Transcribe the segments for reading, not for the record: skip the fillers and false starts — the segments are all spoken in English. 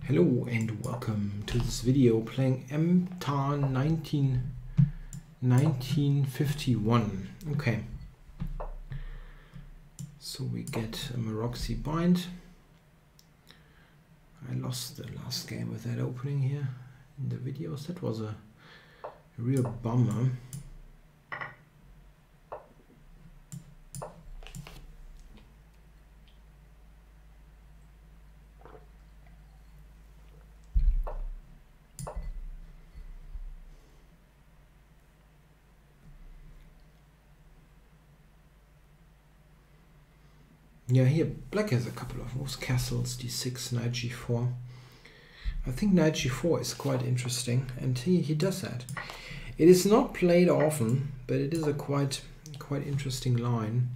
Hello and welcome to this video playing Mtan 1951. Okay, so we get a Maroczy bind. I lost the last game with that opening here in the videos. That was a real bummer. Yeah, here black has a couple of moves. Castles, d6, knight g4. I think knight g4 is quite interesting, and he does that. It is not played often, but it is a quite interesting line.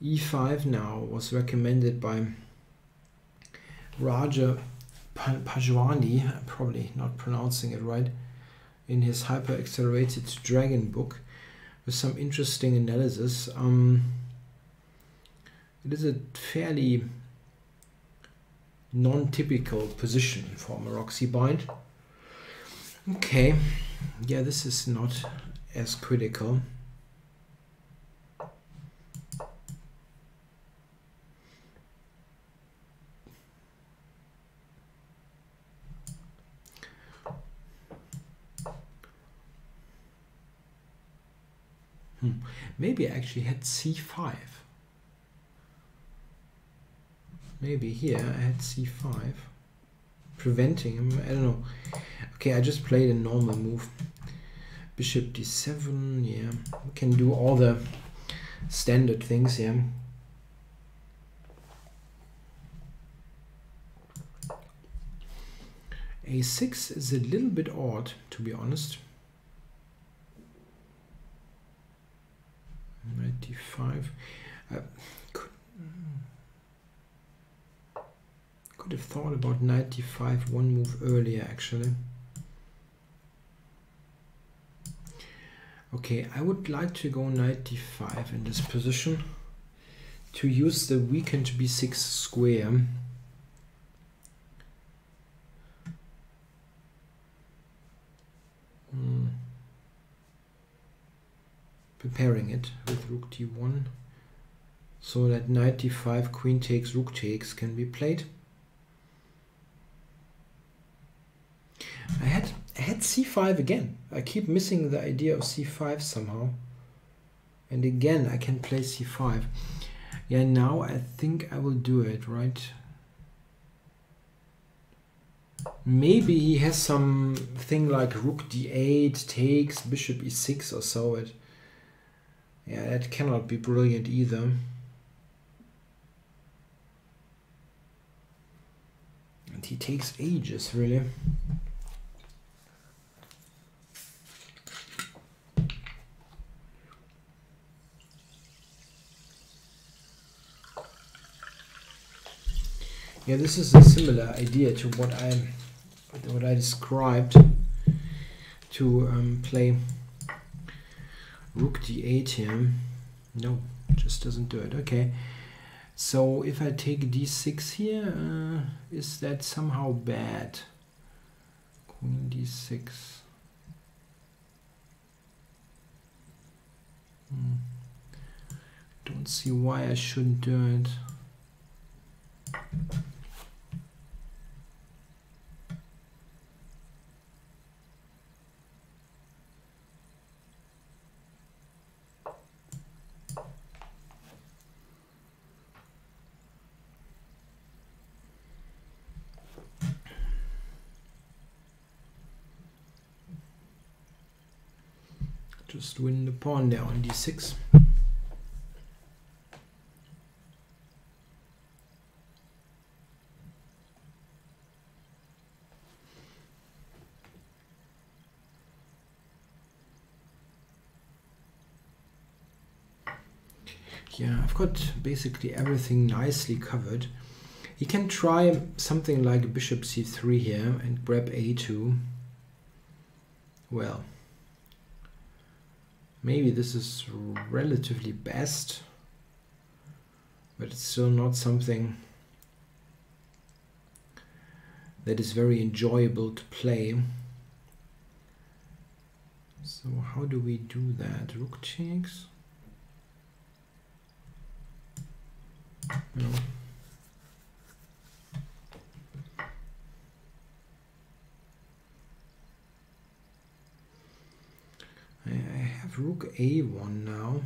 e5 now was recommended by Raja Pajwani, I'm probably not pronouncing it right, in his Hyper Accelerated Dragon book, with some interesting analysis. It is a fairly non-typical position for Maroczy bind. Okay, yeah, this is not as critical. Maybe I actually had c5. Maybe here I had c5, preventing him, I don't know. Okay, I just played a normal move. Bishop d7, yeah. We can do all the standard things here. a6 is a little bit odd, to be honest. Knight d5. Could have thought about knight d5 one move earlier, actually. Okay, I would like to go knight d5 in this position to use the weakened b6 square. Preparing it with rook d1 so that knight d5, queen takes, rook takes can be played. I had c5 again. I keep missing the idea of c5 somehow. And again, I can play c5. Yeah, now I think I will do it, right? Maybe he has something like rook d8 takes bishop e6 or so. Yeah, that cannot be brilliant either. And he takes ages, really. Yeah, this is a similar idea to what I described, to play rook d8 here. No, just doesn't do it. Okay, so if I take d6 here, is that somehow bad? Queen d6. Don't see why I shouldn't do it. Just win the pawn there on d6. Yeah, I've got basically everything nicely covered. You can try something like bishop c3 here and grab a2. Well, maybe this is relatively best, but it's still not something that is very enjoyable to play. So how do we do that? Rook takes. No. I have rook a1 now.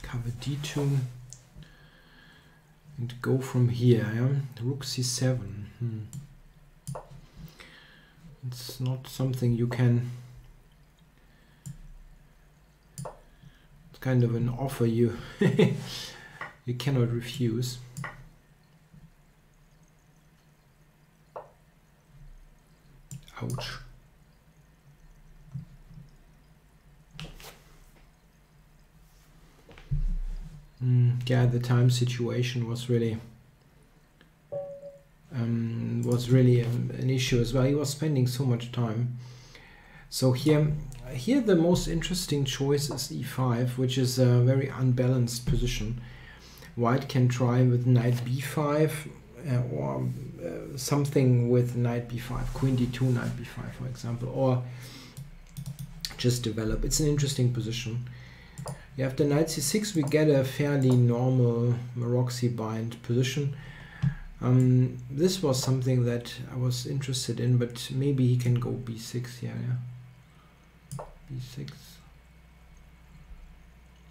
Cover d2 and go from here. Rook c7. It's not something you can. It's kind of an offer you you cannot refuse. Ouch. Yeah, the time situation was really an issue as well. He was spending so much time. So here the most interesting choice is e5, which is a very unbalanced position. White can try with knight b5 or something with knight b5, queen d2, knight b5, for example, or just develop. It's an interesting position. After knight c6 we get a fairly normal Maroczy bind position. This was something that I was interested in, but maybe he can go b6 here. Yeah? b6.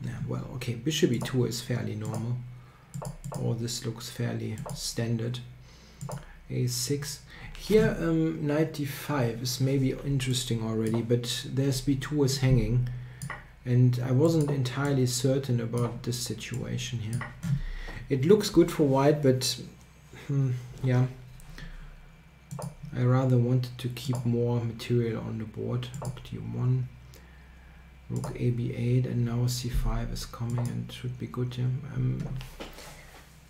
Yeah, well, okay, bishop e2 is fairly normal. Or this looks fairly standard. a6. Here knight d5 is maybe interesting already, but there's b2 is hanging. And I wasn't entirely certain about this situation here. It looks good for white, but yeah, I rather wanted to keep more material on the board. Rook d1, rook a b8, and now c5 is coming and should be good. Yeah,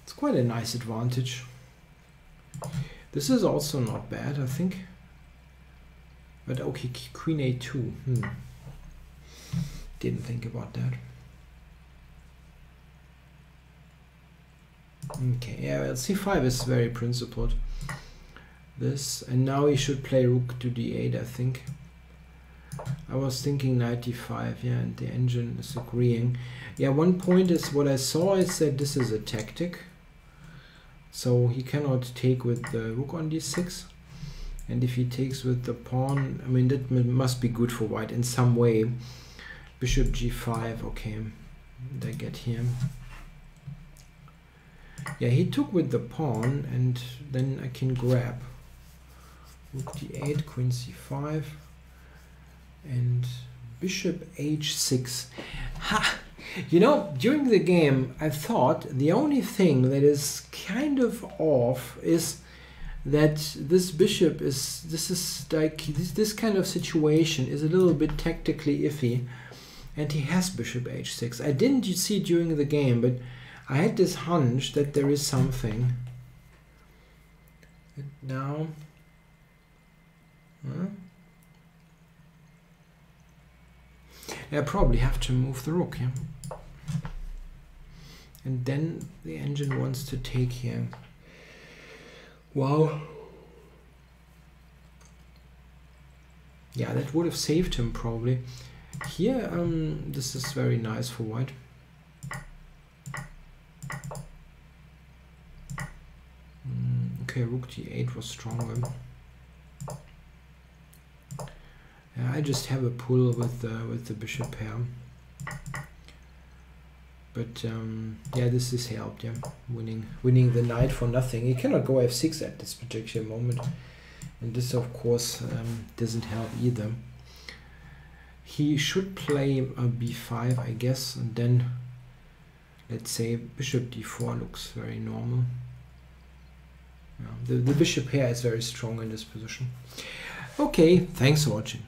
it's quite a nice advantage. This is also not bad, I think. But okay, queen a2. Didn't think about that. Okay, yeah, well, c5 is very principled. This, and now he should play rook to d8, I think. I was thinking knight d5, yeah, and the engine is agreeing. Yeah, one point is what I saw is that this is a tactic. So he cannot take with the rook on d6. And if he takes with the pawn, I mean, that must be good for white in some way. Bishop g5, okay, they get here. Yeah, he took with the pawn, and then I can grab. Rook d8, queen c5, and bishop h6. Ha! You know, during the game, I thought the only thing that is kind of off is that this bishop is, this kind of situation is a little bit tactically iffy. And he has bishop h6. I didn't see it during the game, but I had this hunch that there is something. And now, I probably have to move the rook here. And then the engine wants to take here. Wow. Yeah, that would have saved him probably. Here, this is very nice for white. Okay, rook d8 was stronger. Yeah, I just have a pull with the bishop pair. But yeah, this is helped. Yeah, winning the knight for nothing. He cannot go f6 at this particular moment, and this of course doesn't help either. He should play a b5, I guess, and then let's say bishop d4 looks very normal. Yeah, the bishop pair is very strong in this position. Okay, thanks for watching.